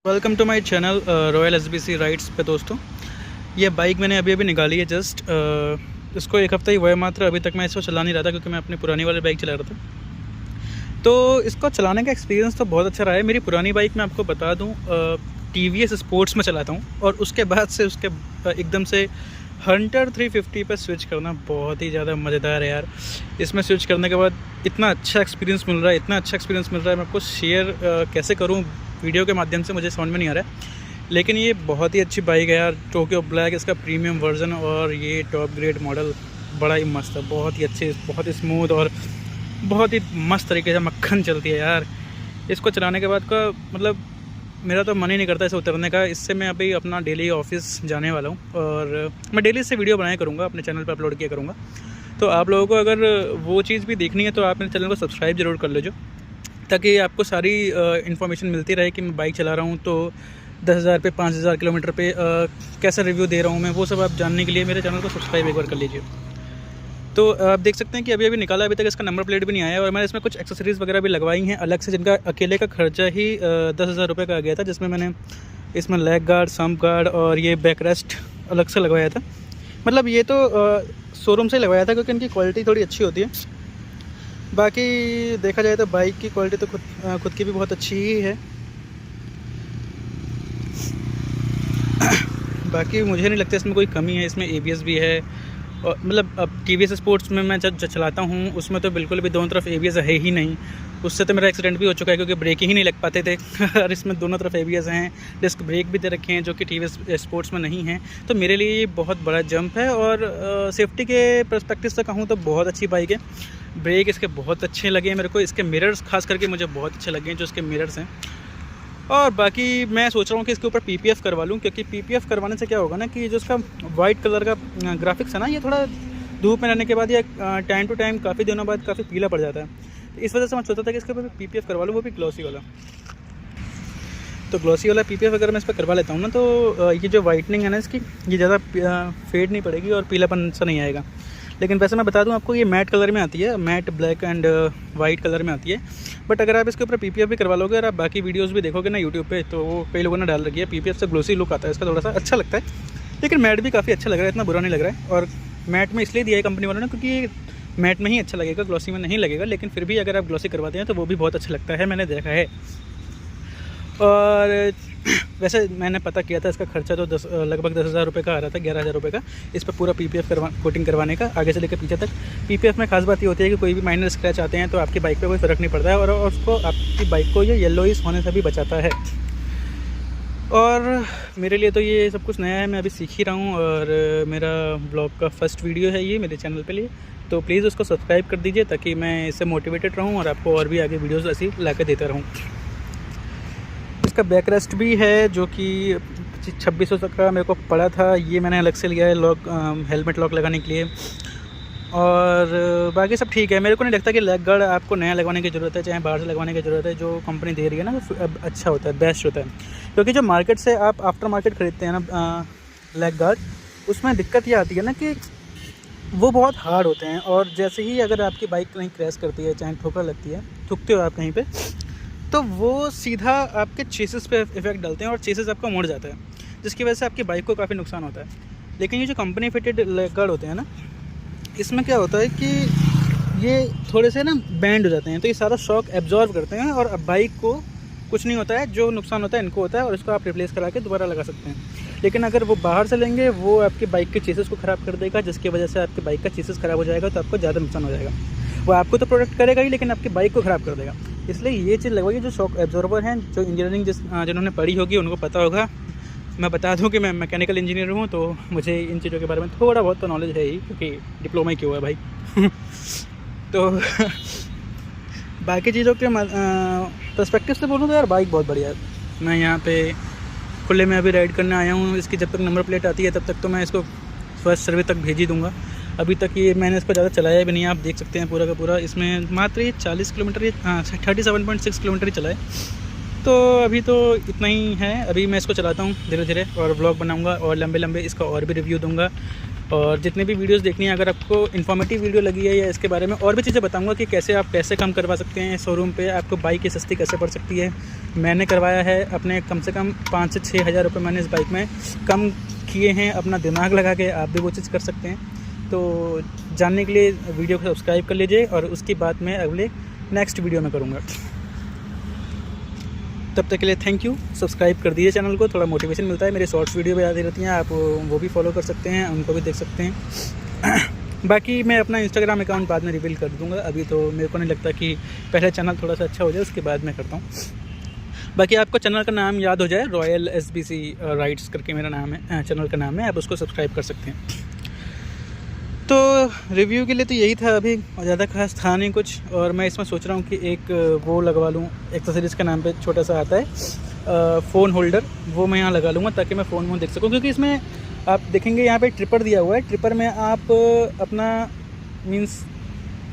Welcome to my channel royal SBC rides पे दोस्तों। ये बाइक मैंने अभी निकाली है जस्ट। इसको एक हफ़्ता ही हुआ है मात्र। अभी तक मैं इसको चला नहीं रहा था क्योंकि मैं अपनी पुरानी वाली बाइक चला रहा था। तो इसको चलाने का एक्सपीरियंस तो बहुत अच्छा रहा है। मेरी पुरानी बाइक मैं आपको बता दूं, टीवीएस स्पोर्ट्स में चलाता हूं और उसके बाद से एकदम से हंटर 350 पे स्विच करना बहुत ही ज़्यादा मज़ेदार है यार। इसमें स्विच करने के बाद इतना अच्छा एक्सपीरियंस मिल रहा है, मैं आपको शेयर कैसे करूं वीडियो के माध्यम से मुझे समझ में नहीं आ रहा है। लेकिन ये बहुत ही अच्छी बाइक है यार। टोक्यो ब्लैक इसका प्रीमियम वर्जन और ये टॉप ग्रेड मॉडल बड़ा ही मस्त है, बहुत ही अच्छे, बहुत ही स्मूथ और बहुत ही मस्त तरीके से मक्खन चलती है यार। इसको चलाने के बाद का मतलब मेरा तो मन ही नहीं करता इसे उतरने का। इससे मैं अभी अपना डेली ऑफिस जाने वाला हूँ और मैं डेली इससे वीडियो बनाया करूँगा, अपने चैनल पर अपलोड किया करूँगा। तो आप लोगों को अगर वो चीज़ भी देखनी है तो आप मेरे चैनल को सब्सक्राइब ज़रूर कर लीजिए, ताकि आपको सारी इन्फॉर्मेशन मिलती रहे कि मैं बाइक चला रहा हूँ तो 10,000 पे 5,000 किलोमीटर पे कैसा रिव्यू दे रहा हूँ मैं, वो सब आप जानने के लिए मेरे चैनल को सब्सक्राइब एक बार कर लीजिए। तो आप देख सकते हैं कि अभी निकाला, अभी तक इसका नंबर प्लेट भी नहीं आया और मैंने इसमें कुछ एक्सेसरीज़ वगैरह भी लगवाई हैं अलग से, जिनका अकेले का खर्चा ही 10,000 रुपये का आ गया था। जिसमें मैंने इसमें लेग गार्ड, सम्प गार्ड और ये बैक रेस्ट अलग से लगवाया था। मतलब ये तो शोरूम से लगवाया था क्योंकि इनकी क्वालिटी थोड़ी अच्छी होती है। बाकी देखा जाए तो बाइक की क्वालिटी तो खुद की भी बहुत अच्छी ही है। बाकी मुझे नहीं लगता इसमें कोई कमी है। इसमें ABS भी है और मतलब अब TVS स्पोर्ट्स में मैं जब चलाता हूँ उसमें तो बिल्कुल भी दोनों तरफ ABS है ही नहीं। उससे तो मेरा एक्सीडेंट भी हो चुका है क्योंकि ब्रेक ही नहीं लग पाते थे और इसमें दोनों तरफ ABS हैं। डिस्क ब्रेक भी दे रखे हैं जो कि TVS स्पोर्ट्स में नहीं है। तो मेरे लिए ये बहुत बड़ा जंप है और सेफ्टी के पर्सपेक्टिव से कहूँ तो बहुत अच्छी बाइक है। ब्रेक इसके बहुत अच्छे लगे मेरे को। इसके मिरर्स खास करके मुझे बहुत अच्छे लगे हैं, जो इसके मिरर्स हैं। और बाकी मैं सोच रहा हूँ कि इसके ऊपर PPF करवा लूँ, क्योंकि PPF करवाने से क्या होगा ना कि जो इसका वाइट कलर का ग्राफिक्स है ना, ये थोड़ा धूप में रहने के बाद या टाइम टू टाइम काफ़ी दिनों बाद काफ़ी पीला पड़ जाता है। तो इस वजह से मैं सोचता था कि इसके ऊपर PPF करवा लूँ, वो भी ग्लॉसी वाला। तो ग्लॉसी वाला PPF अगर मैं इस पर करवा लेता हूँ ना तो ये जो वाइटनिंग है ना इसकी, ये ज़्यादा फेड नहीं पड़ेगी और पीलापन सा नहीं आएगा। लेकिन वैसे मैं बता दूं आपको, ये मैट कलर में आती है, matte black and white colour में आती है। बट अगर आप इसके ऊपर PPF भी करवा लोगे और आप बाकी वीडियोस भी देखोगे ना यूट्यूब पे, तो वो कई लोगों ने डाल रखी है PPF से ग्लोसी लुक आता है इसका, थोड़ा सा अच्छा लगता है। लेकिन मैट भी काफ़ी अच्छा लग रहा है, इतना बुरा नहीं लग रहा है। और मैट में इसलिए दिया है कंपनी वालों ने क्योंकि मैट में ही अच्छा लगेगा, ग्लॉसी में नहीं लगेगा। लेकिन फिर भी अगर आप ग्लॉसी करवाते हैं तो वो भी बहुत अच्छा लगता है, मैंने देखा है। और वैसे मैंने पता किया था, इसका खर्चा तो लगभग 10,000 रुपये का आ रहा था, 11,000 रुपये का इस पर पूरा PPF कोटिंग करवाने का, आगे से लेकर पीछे तक। PPF में खास बात ये होती है कि कोई भी माइनर स्क्रैच आते हैं तो आपकी बाइक पे कोई फ़र्क नहीं पड़ता है और उसको आपकी बाइक को ये येलोइश होने से भी बचाता है। और मेरे लिए तो ये सब कुछ नया है, मैं अभी सीख ही रहा हूँ और मेरा ब्लॉग का फर्स्ट वीडियो है ये मेरे चैनल पे लिए। तो प्लीज़ उसको सब्सक्राइब कर दीजिए ताकि मैं इससे मोटिवेटेड रहूँ और आपको और भी आगे वीडियोज़ ऐसी ला के देता रहूँ। इसका बैक रेस्ट भी है जो कि 2600 तक का मेरे को पड़ा था, ये मैंने अलग से लिया है लॉक, हेलमेट लॉक लगाने के लिए। और बाकी सब ठीक है। मेरे को नहीं लगता कि लेग गार्ड आपको नया लगवाने की ज़रूरत है, चाहे बाहर से लगवाने की ज़रूरत है। जो कंपनी दे रही है ना वो अच्छा होता है, बेस्ट होता है। क्योंकि जो मार्केट से आप आफ्टर मार्केट ख़रीदते हैं ना लेग गार्ड, उसमें दिक्कत ये आती है ना कि वो बहुत हार्ड होते हैं और जैसे ही अगर आपकी बाइक कहीं क्रैश करती है, चाहे ठोकर लगती है, ठुकते हो आप कहीं पे, तो वो सीधा आपके चेसिस पे इफेक्ट डालते हैं और चेसिस आपका मुड़ जाता है, जिसकी वजह से आपकी बाइक को काफ़ी नुकसान होता है। लेकिन ये जो कंपनी फिटेड लेग गार्ड होते हैं ना, इसमें क्या होता है कि ये थोड़े से ना बैंड हो जाते हैं, तो ये सारा शॉक एब्जॉर्व करते हैं और बाइक को कुछ नहीं होता है। जो नुकसान होता है इनको होता है और इसको आप रिप्लेस करा के दोबारा लगा सकते हैं। लेकिन अगर वो बाहर से लेंगे, वो आपकी बाइक के चेसिस को ख़राब कर देगा, जिसकी वजह से आपकी बाइक का चेसिस ख़राब हो जाएगा, तो आपको ज़्यादा नुकसान हो जाएगा। वो आपको तो प्रोटेक्ट करेगा ही, लेकिन आपकी बाइक को ख़राब कर देगा। इसलिए ये चीज़ लगवाइए। जो शॉक एब्जॉर्बर हैं, जो इंजीनियरिंग जिन्होंने पढ़ी होगी उनको पता होगा। मैं बता दूं कि मैं मैकेनिकल इंजीनियर हूं, तो मुझे इन चीज़ों के बारे में थोड़ा बहुत तो नॉलेज है ही, क्योंकि डिप्लोमा ही किया हुआ है भाई तो बाकी चीज़ों के पर्सपेक्टिव से बोलूँ तो यार बाइक बहुत बढ़िया है। मैं यहाँ पे खुले में अभी राइड करने आया हूँ। इसकी जब तक नंबर प्लेट आती है तब तक तो मैं इसको फर्स्ट सर्विस तक भेज ही दूँगा। अभी तक ये मैंने इसको ज़्यादा चलाया भी नहीं है, आप देख सकते हैं पूरा का पूरा। इसमें मात्र ये 40 किलोमीटर, 37.6 किलोमीटर ही चला है। तो अभी तो इतना ही है। अभी मैं इसको चलाता हूँ धीरे धीरे और व्लॉग बनाऊँगा और लंबे लंबे इसका और भी रिव्यू दूँगा, और जितनी भी वीडियोस देखनी है, अगर आपको इन्फॉर्मेटिव वीडियो लगी है या इसके बारे में और भी चीज़ें बताऊंगा कि कैसे आप पैसे कम करवा सकते हैं शोरूम पे, आपको बाइक की सस्ती कैसे पड़ सकती है। मैंने करवाया है अपने कम से कम 5 से 6 हज़ार रुपये मैंने इस बाइक में कम किए हैं अपना दिमाग लगा के। आप भी वो चीज़ कर सकते हैं। तो जानने के लिए वीडियो को सब्सक्राइब कर लीजिए और उसकी बात मैं अगले नेक्स्ट वीडियो में करूँगा। तब तक के लिए थैंक यू। सब्सक्राइब कर दीजिए चैनल को, थोड़ा मोटिवेशन मिलता है। मेरे शॉर्ट्स वीडियो भी आती रहती हैं, आप वो भी फॉलो कर सकते हैं, उनको भी देख सकते हैं। बाकी मैं अपना इंस्टाग्राम अकाउंट बाद में रिवील कर दूंगा। अभी तो मेरे को नहीं लगता कि पहले चैनल थोड़ा सा अच्छा हो जाए, उसके बाद मैं करता हूँ। बाकी आपको चैनल का नाम याद हो जाए, रॉयल SBC राइड्स करके मेरा नाम है, चैनल का नाम है, आप उसको सब्सक्राइब कर सकते हैं। तो रिव्यू के लिए तो यही था अभी, और ज़्यादा खास था नहीं कुछ। और मैं इसमें सोच रहा हूँ कि एक वो लगवा लूँ, एक्सेसरीज़ के नाम पे छोटा सा आता है फ़ोन होल्डर, वो मैं यहाँ लगा लूँगा ताकि मैं फ़ोन देख सकूँ। क्योंकि इसमें आप देखेंगे यहाँ पे ट्रिपर दिया हुआ है, ट्रिपर में आप अपना मीन्स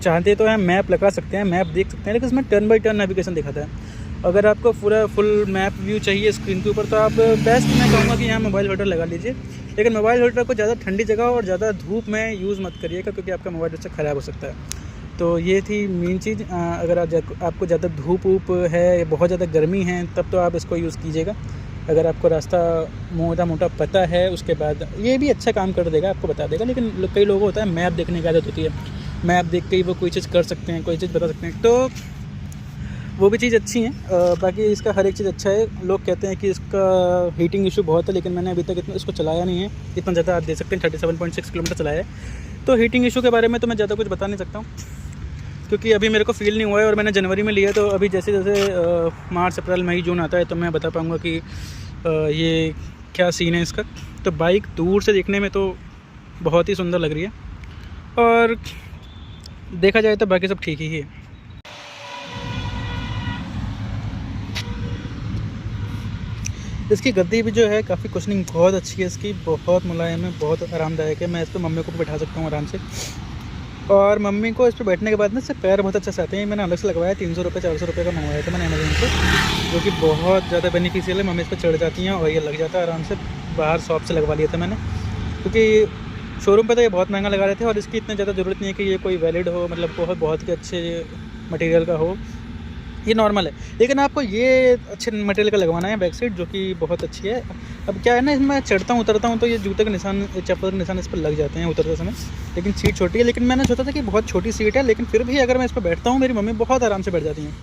चाहते तो है मैप लगा सकते हैं, मैप देख सकते हैं, लेकिन इसमें टर्न बाई टर्न नेविगेशन दिखाता है। अगर आपको पूरा फुल मैप व्यू चाहिए स्क्रीन के ऊपर, तो आप बेस्ट मैं कहूँगा कि यहाँ मोबाइल होल्डर लगा लीजिए। लेकिन मोबाइल होल्डर को ज़्यादा ठंडी जगह और ज़्यादा धूप में यूज़ मत करिएगा, क्योंकि आपका मोबाइल उससे ख़राब हो सकता है। तो ये थी मेन चीज़। अगर आपको ज़्यादा धूप है, बहुत ज़्यादा गर्मी है, तब तो आप इसको यूज़ कीजिएगा। अगर आपको रास्ता मोटा मोटा पता है, उसके बाद ये भी अच्छा काम कर देगा, आपको बता देगा। लेकिन कई लोगों को होता है मैप देखने की आदत होती है, मैप देख के ही वो कोई चीज़ कर सकते हैं, कोई चीज़ बता सकते हैं, तो वो भी चीज़ अच्छी है। बाकी इसका हर एक चीज़ अच्छा है। लोग कहते हैं कि इसका हीटिंग इशू बहुत है, लेकिन मैंने अभी तक इसको चलाया नहीं है इतना ज़्यादा। आप देख सकते हैं 37.6 किलोमीटर चलाया है। तो हीटिंग इशू के बारे में तो मैं ज़्यादा कुछ बता नहीं सकता हूँ, क्योंकि अभी मेरे को फील नहीं हुआ है और मैंने जनवरी में लिया। तो अभी जैसे जैसे मार्च अप्रैल मई जून आता है तो मैं बता पाऊँगा कि ये क्या सीन है इसका। तो बाइक दूर से देखने में तो बहुत ही सुंदर लग रही है, और देखा जाए तो बाकी सब ठीक ही है। इसकी गद्दी भी जो है काफ़ी कुशनिंग बहुत अच्छी है, इसकी बहुत मुलायम है, बहुत आरामदायक है। मैं इस पर मम्मी को भी बैठा सकता हूँ आराम से, और मम्मी को इस पर बैठने के बाद ना इससे पैर बहुत अच्छे से आते हैं। मैंने अलग से लगवाया, 300 रुपये 400 रुपये का मंगवाया था मैंने अमेज़न से, जो कि बहुत ज़्यादा बेनिफिशियल है। मम्मी इस पर चढ़ जाती हैं और ये लग जाता है आराम से। बाहर शॉप से लगवा लिया था मैंने, क्योंकि शोरूम पर तो ये बहुत महंगा लगा रहे थे, और इसकी इतनी ज़्यादा ज़रूरत नहीं है कि ये कोई वैलिड हो, मतलब बहुत ही अच्छे मटेरियल का हो, ये नॉर्मल है। लेकिन आपको ये अच्छे मटेरियल का लगवाना है बैक सीट, जो कि बहुत अच्छी है। अब क्या है ना, इसमें चढ़ता हूँ उतरता हूँ तो ये जूते के निशान, चप्पल के निशान इस पर लग जाते हैं उतरते समय। लेकिन सीट छोटी है, लेकिन मैंने सोचा था कि बहुत छोटी सीट है, लेकिन फिर भी अगर मैं इस पर बैठता हूँ, मेरी मम्मी बहुत आराम से बैठ जाती हैं।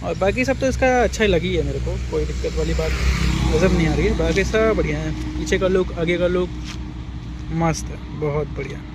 और बाकी सब तो इसका अच्छा ही लगी है मेरे को, कोई दिक्कत वाली बात नज़र नहीं आ रही है। बाकी सब बढ़िया है, पीछे का लुक, आगे का लुक मस्त है, बहुत बढ़िया।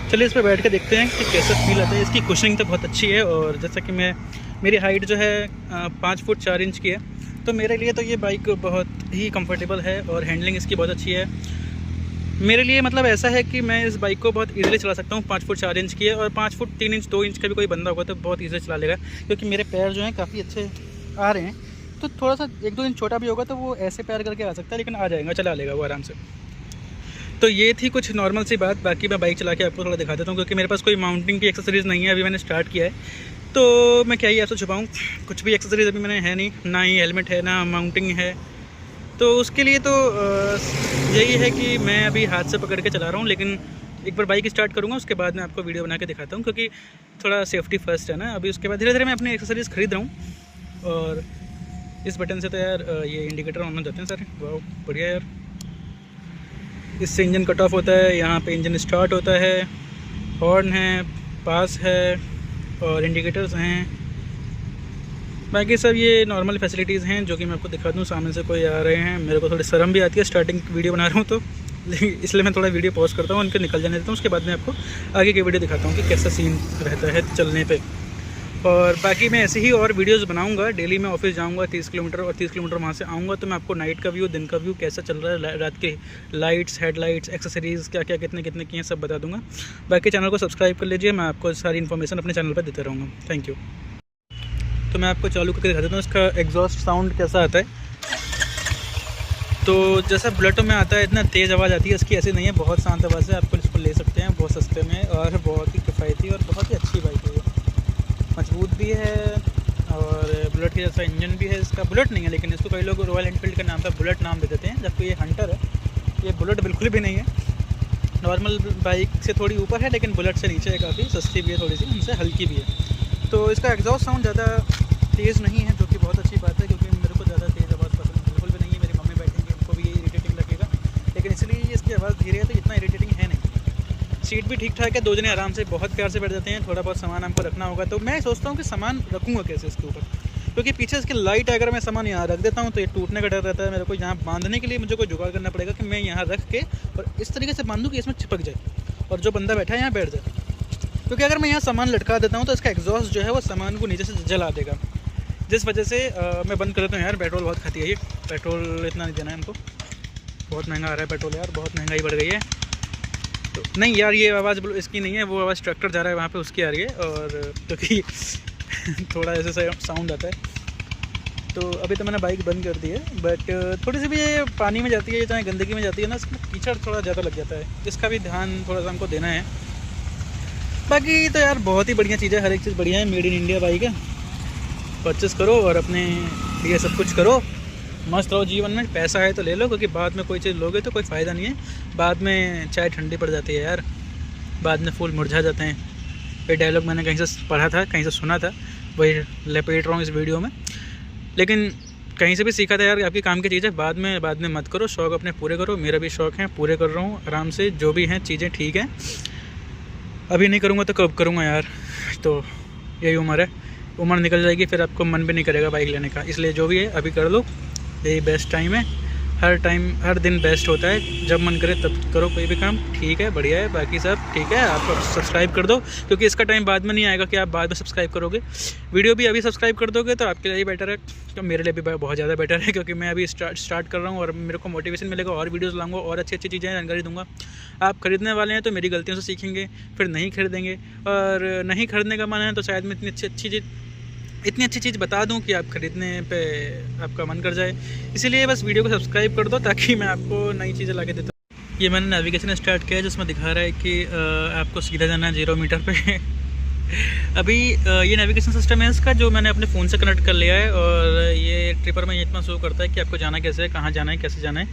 चलिए इस पर बैठ के देखते हैं कि कैसा फील आता है। इसकी कुशनिंग तो बहुत अच्छी है, और जैसा कि मेरी हाइट जो है 5 फुट 4 इंच की है, तो मेरे लिए तो ये बाइक बहुत ही कंफर्टेबल है, और हैंडलिंग इसकी बहुत अच्छी है मेरे लिए। मतलब ऐसा है कि मैं इस बाइक को बहुत ईजिली चला सकता हूँ। 5 फुट 4 इंच की है, और 5 फुट 3 इंच 2 इंच का भी कोई बंदा होगा तो बहुत ईजिली चला लेगा, क्योंकि मेरे पैर जो हैं काफ़ी अच्छे आ रहे हैं। तो थोड़ा सा 1-2 इंच छोटा भी होगा तो वो ऐसे पैर करके आ सकता है, लेकिन आ जाएगा, चला लेगा वो आराम से। तो ये थी कुछ नॉर्मल सी बात। बाकी मैं बाइक चला के आपको थोड़ा दिखा देता हूँ, क्योंकि मेरे पास कोई माउंटिंग की एक्सेसरीज़ नहीं है, अभी मैंने स्टार्ट किया है, तो मैं क्या ही आपसे छुपाऊँ। कुछ भी एक्सेसरीज अभी मैंने है नहीं, ना ही हेलमेट है, ना माउंटिंग है। तो उसके लिए तो यही है कि मैं अभी हाथ से पकड़ के चला रहा हूँ। लेकिन एक बार बाइक स्टार्ट करूँगा, उसके बाद मैं आपको वीडियो बना के दिखाता हूँ, क्योंकि थोड़ा सेफ्टी फर्स्ट है ना। अभी उसके बाद धीरे धीरे मैं अपनी एक्सेसरीज़ खरीद रहा हूँ। और इस बटन से तो यार ये इंडिकेटर ऑन हो जाते हैं सर, वाह बढ़िया यार। इससे इंजन कट ऑफ होता है, यहाँ पे इंजन स्टार्ट होता है, हॉर्न है, पास है, और इंडिकेटर्स हैं। बाकी सब ये नॉर्मल फैसिलिटीज़ हैं जो कि मैं आपको दिखा दूँ। सामने से कोई आ रहे हैं, मेरे को थोड़ी शर्म भी आती है, स्टार्टिंग वीडियो बना रहा हूँ तो इसलिए मैं थोड़ा वीडियो पॉज करता हूँ, उनके निकल जाने देता हूँ, उसके बाद मैं आपको आगे की वीडियो दिखाता हूँ कि कैसा सीन रहता है चलने पे। और बाकी मैं ऐसे ही और वीडियोस बनाऊंगा। डेली मैं ऑफिस जाऊंगा 30 किलोमीटर और 30 किलोमीटर वहाँ से आऊँगा, तो मैं आपको नाइट का व्यू, दिन का व्यू कैसा चल रहा है, रात के लाइट्स, हेडलाइट्स, एक्सेसरीज़ क्या क्या कितने कितने की हैं, सब बता दूंगा। बाकी चैनल को सब्सक्राइब कर लीजिए, मैं आपको सारी इन्फॉर्मेशन अपने चैनल पर देता रहूँगा। Thank you. तो मैं आपको चालू करके दिखा देता हूँ इसका एग्जॉस्ट साउंड कैसा आता है। तो जैसा बुलेटों में आता है इतना तेज़ आवाज़ आती है, इसकी ऐसी नहीं है, बहुत शांत आवाज़ है। आपको इसको ले सकते हैं बहुत सस्ते में और बहुत ही किफ़ायती और बहुत ही अच्छी बाइक है। मजबूत भी है और बुलेट के जैसा इंजन भी है इसका। बुलेट नहीं है लेकिन इसको कई लोग रॉयल एनफील्ड के नाम पर बुलेट नाम दे देते हैं, जबकि ये हंटर है। ये बुलेट बिल्कुल भी नहीं है, नॉर्मल बाइक से थोड़ी ऊपर है लेकिन बुलेट से नीचे है, काफ़ी सस्ती भी है, थोड़ी सी उनसे हल्की भी है। तो इसका एग्जॉस्ट साउंड ज़्यादा तेज़ नहीं है, जो कि बहुत अच्छी बात है, क्योंकि मेरे को ज़्यादा तेज़ आवाज़ पसंद बिल्कुल भी नहीं है। मेरी मम्मी बैठेंगे उनको भी ये इरीटेटिंग लगेगा, लेकिन इसलिए इसकी आवाज़ धीरे है तो इतना इरीटेटिंग है नहीं। सीट भी ठीक ठाक है, दो जने आराम से बहुत प्यार से बैठ जाते हैं। थोड़ा बहुत सामान हमको रखना होगा तो मैं सोचता हूँ कि सामान रखूँगा कैसे इसके ऊपर, क्योंकि पीछे इसकी लाइट अगर मैं सामान यहाँ रख देता हूँ तो ये टूटने का डर रहता है। मेरे को यहाँ बांधने के लिए मुझे कोई जुगाड़ करना पड़ेगा कि मैं यहाँ रख के और इस तरीके से बांधूँ कि इसमें चिपक जाए और जो बंदा बैठा है यहाँ बैठ जाए। क्योंकि अगर मैं यहाँ सामान लटका देता हूँ तो इसका एग्जॉस्ट जो है वो सामान को नीचे से जला देगा, जिस वजह से मैं बंद कर देता हूँ। यार पेट्रोल बहुत खाती है ये, पेट्रोल इतना नहीं देना है हमको, बहुत महंगा आ रहा है पेट्रोल यार, बहुत महंगाई बढ़ गई है। तो नहीं यार, ये आवाज़ इसकी नहीं है, वो आवाज़ ट्रैक्टर जा रहा है वहाँ पे उसकी आ रही है, और क्योंकि थोड़ा ऐसे साउंड आता है। तो अभी तो मैंने बाइक बंद कर दी है, बट थोड़ी सी भी ये पानी में जाती है चाहे गंदगी में जाती है ना, इसमें कीचड़ थोड़ा ज़्यादा लग जाता है, इसका भी ध्यान थोड़ा सा हमको देना है। बाकी तो यार बहुत ही बढ़िया चीज़ है, हर एक चीज़ बढ़िया है, मेड इन इंडिया बाइक है। परचेस करो और अपने लिए सब कुछ करो, मस्त रहो जीवन में। पैसा है तो ले लो, क्योंकि बाद में कोई चीज़ लोगे तो कोई फ़ायदा नहीं है, बाद में चाय ठंडी पड़ जाती है यार, बाद में फूल मुरझा जाते हैं। ये डायलॉग मैंने कहीं से पढ़ा था, कहीं से सुना था, वही लपेट रहा हूँ इस वीडियो में, लेकिन कहीं से भी सीखा था यार। आपकी काम की चीज़ है, बाद में मत करो, शौक़ अपने पूरे करो। मेरा भी शौक़ है, पूरे कर रहा हूँ आराम से, जो भी हैं चीज़ें ठीक है। अभी नहीं करूँगा तो कब करूँगा यार, तो यही उम्र है, उम्र निकल जाएगी फिर आपको मन भी नहीं करेगा बाइक लेने का। इसलिए जो भी है अभी कर लो, यही बेस्ट टाइम है। हर दिन बेस्ट होता है, जब मन करे तब करो कोई भी काम, ठीक है, बढ़िया है। बाकी सब ठीक है, आप सब्सक्राइब कर दो, क्योंकि इसका टाइम बाद में नहीं आएगा कि आप बाद में सब्सक्राइब करोगे। वीडियो भी अभी सब्सक्राइब कर दोगे तो आपके लिए ही बेटर है, तो मेरे लिए भी बहुत ज़्यादा बेटर है, क्योंकि मैं अभी स्टार्ट कर रहा हूँ और मेरे को मोटिवेशन मिलेगा, और वीडियोज़ लाऊंगा और अच्छी अच्छी चीज़ें जानकारी दूंगा। आप खरीदने वाले हैं तो मेरी गलतियों से सीखेंगे, फिर नहीं खरीदेंगे, और नहीं खरीदने का मन है तो शायद मैं इतनी अच्छी चीज़ बता दूं कि आप ख़रीदने पे आपका मन कर जाए। इसीलिए बस वीडियो को सब्सक्राइब कर दो, ताकि मैं आपको नई चीज़ें ला के देता हूँ। ये मैंने नेविगेशन स्टार्ट किया है, जिसमें दिखा रहा है कि आपको सीधा जाना है 0 मीटर पे। अभी ये नेविगेशन सिस्टम है इसका, जो मैंने अपने फ़ोन से कनेक्ट कर लिया है, और ये ट्रिपर में इतना शो करता है कि आपको जाना कैसे है, कहाँ जाना है, कैसे जाना है।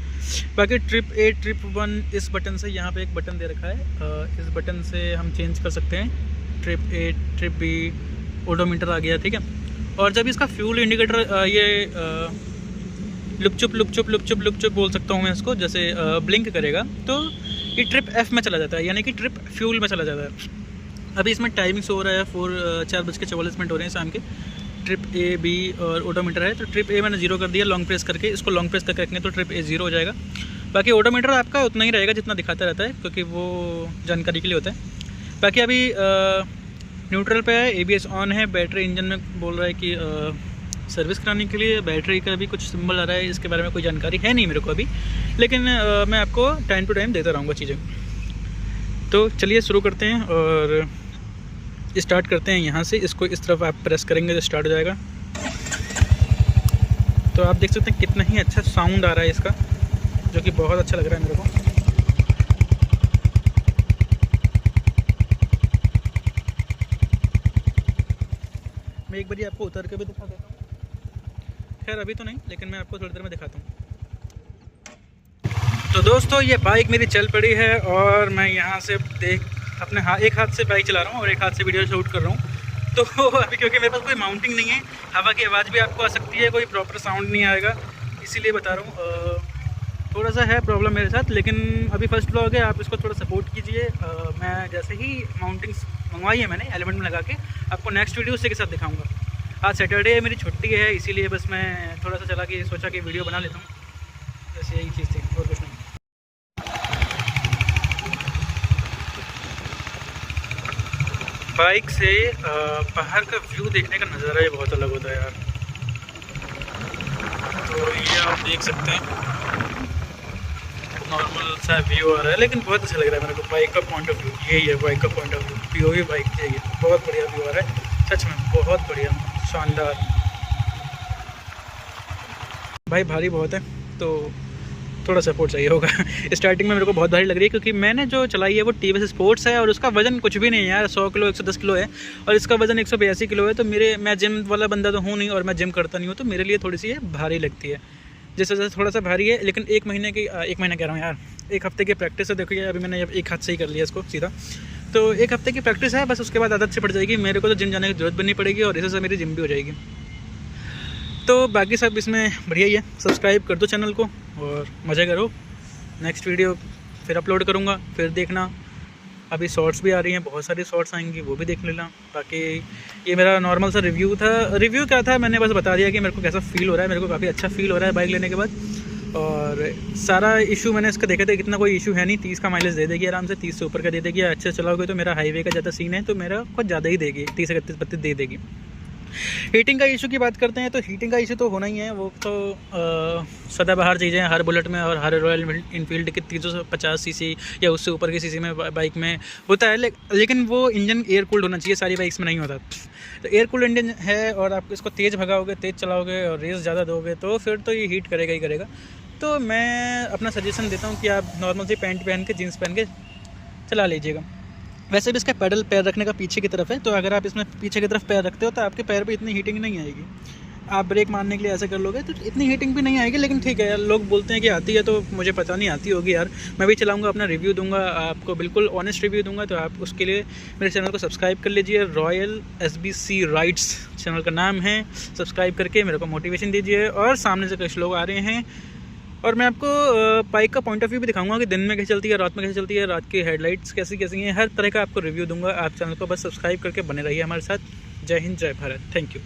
बाकी ट्रिप A, ट्रिप 1 इस बटन से, यहाँ पे एक बटन दे रखा है, इस बटन से हम चेंज कर सकते हैं। Trip A, trip B, odometer आ गया, ठीक है। और जब इसका फ्यूल इंडिकेटर ये लुप चुप बोल सकता हूँ मैं इसको, जैसे ब्लिंक करेगा तो ये ट्रिप F में चला जाता है, यानी कि ट्रिप फ्यूल में चला जाता है। अभी इसमें टाइमिंग शो हो रहा है 4:44 हो रहे हैं शाम के। ट्रिप A, B और ओडोमीटर है, तो ट्रिप A मैंने 0 कर दिया लॉन्ग प्रेस करके। इसको लॉन्ग प्रेस करके रखेंगे तो ट्रिप A 0 हो जाएगा। बाकी ओडोमीटर आपका उतना ही रहेगा जितना दिखाता रहता है, क्योंकि वो जानकारी के लिए होता है। बाकी अभी न्यूट्रल पे है, ABS ऑन है। बैटरी इंजन में बोल रहा है कि सर्विस कराने के लिए बैटरी का भी कुछ सिंबल आ रहा है, इसके बारे में कोई जानकारी है नहीं मेरे को अभी, लेकिन मैं आपको टाइम टू टाइम देता रहूँगा चीज़ें। तो चलिए शुरू करते हैं और स्टार्ट करते हैं यहाँ से। इसको इस तरफ आप प्रेस करेंगे तो स्टार्ट हो जाएगा। तो आप देख सकते हैं कितना ही अच्छा साउंड आ रहा है इसका, जो कि बहुत अच्छा लग रहा है मेरे को। मैं एक बार आपको उतर के भी दिखा देता हूँ, खैर अभी तो नहीं, लेकिन मैं आपको थोड़ी देर में दिखाता हूँ। तो दोस्तों ये बाइक मेरी चल पड़ी है, और मैं यहाँ से अपने एक हाथ से बाइक चला रहा हूँ और एक हाथ से वीडियो शूट कर रहा हूँ। तो अभी क्योंकि मेरे पास कोई माउंटिंग नहीं है, हवा की आवाज़ भी आपको आ सकती है, कोई प्रॉपर साउंड नहीं आएगा, इसीलिए बता रहा हूँ। थोड़ा सा है प्रॉब्लम मेरे साथ, लेकिन अभी फर्स्ट व्लॉग है, आप इसको थोड़ा सपोर्ट कीजिए। मैं जैसे ही माउंटिंग्स मंगवाई है मैंने एलिमेंट में लगा के, आपको नेक्स्ट वीडियो उसी के साथ दिखाऊंगा। आज सैटरडे है, मेरी छुट्टी है, इसीलिए बस मैं थोड़ा सा चला के सोचा कि वीडियो बना लेता हूँ, बस यही चीज़ थी और कुछ नहीं। बाइक से बाहर का व्यू देखने का नज़ारा ही बहुत अलग होता है यार। तो ये आप देख सकते हैं नॉर्मल सा व्यू आ रहा है, लेकिन बहुत अच्छा लग रहा है मेरे को। बाइक का पॉइंट ऑफ व्यू यही है, बाइक का point of view POV bike चाहिए। बहुत बढ़िया व्यू आ रहा है सच में, बहुत बढ़िया, शानदार। भाई भारी बहुत है तो थोड़ा सपोर्ट चाहिए होगा। स्टार्टिंग में मेरे को बहुत भारी लग रही है क्योंकि मैंने जो चलाई है वो टीवीएस स्पोर्ट्स है और उसका वजन कुछ भी नहीं है यार, 100 किलो 110 किलो है और इसका वजन 182 किलो है। तो मैं जिम वाला बंदा तो हूँ नहीं और मैं जिम करता नहीं हूँ, तो मेरे लिए थोड़ी सी ये भारी लगती है। जिस वजह से थोड़ा सा भारी है, लेकिन एक महीना कह रहा हूँ यार, एक हफ्ते की प्रैक्टिस है। देखिए अभी मैंने एक हाथ से ही कर लिया इसको सीधा, तो एक हफ्ते की प्रैक्टिस है बस, उसके बाद आदत से पड़ जाएगी। मेरे को तो जिम जाने की जरूरत भी नहीं पड़ेगी और इससे मेरी जिम भी हो जाएगी। तो बाकी सब इसमें बढ़िया ही है। सब्सक्राइब कर दो चैनल को और मज़े करो। नेक्स्ट वीडियो फिर अपलोड करूँगा, फिर देखना। अभी शॉर्ट्स भी आ रही हैं, बहुत सारी शॉर्ट्स आएंगी, वो भी देख लेना। बाकी ये मेरा नॉर्मल सा रिव्यू था। रिव्यू क्या था, मैंने बस बता दिया कि मेरे को कैसा फील हो रहा है। मेरे को काफ़ी अच्छा फील हो रहा है बाइक लेने के बाद। और सारा इशू मैंने इसका देखा था, इतना कोई इशू है नहीं। 30 का माइलेज दे देगी आराम से, 30 से ऊपर का दे देगी। अच्छा चलाओगे तो मेरा हाईवे का ज़्यादा सीन है तो मेरा कुछ ज़्यादा ही देगी, 30 से 32 दे देगी। हीटिंग का इशू की बात करते हैं तो हीटिंग का इशू तो होना ही है। वो तो सदाबहार चीज़ें हर बुलेट में और हर रॉयल इनफील्ड की 350 सीसी या उससे ऊपर की सीसी में बाइक में होता है। लेकिन वो इंजन एयर कूल्ड होना चाहिए, सारी बाइक्स में नहीं होता। तो एयर कूल्ड इंजन है और आप इसको तेज़ भगाओगे, तेज़ चलाओगे और रेस ज़्यादा दोगे तो फिर तो ये हीट करेगा ही करेगा। तो मैं अपना सजेशन देता हूँ कि आप नॉर्मल सी पैंट पहन के, जीन्स पहन के चला लीजिएगा। वैसे भी इसका पैडल पैर रखने का पीछे की तरफ है, तो अगर आप इसमें पीछे की तरफ पैर रखते हो तो आपके पैर पे इतनी हीटिंग नहीं आएगी। आप ब्रेक मारने के लिए ऐसा कर लोगे तो इतनी हीटिंग भी नहीं आएगी। लेकिन ठीक है यार, लोग बोलते हैं कि आती है, तो मुझे पता नहीं आती होगी यार। मैं भी चलाऊंगा, अपना रिव्यू दूंगा, आपको बिल्कुल ऑनेस्ट रिव्यू दूंगा। तो आप उसके लिए मेरे चैनल को सब्सक्राइब कर लीजिए। रॉयल SBC राइड्स चैनल का नाम है। सब्सक्राइब करके मेरे को मोटिवेशन दीजिए। और सामने से कुछ लोग आ रहे हैं और मैं आपको बाइक का पॉइंट ऑफ व्यू भी दिखाऊंगा कि दिन में कैसे चलती है, रात में कैसे चलती है, रात की हेडलाइट्स कैसी कैसी हैं, हर तरह का आपको रिव्यू दूंगा। आप चैनल को बस सब्सक्राइब करके बने रहिए हमारे साथ। जय हिंद, जय भारत, थैंक यू।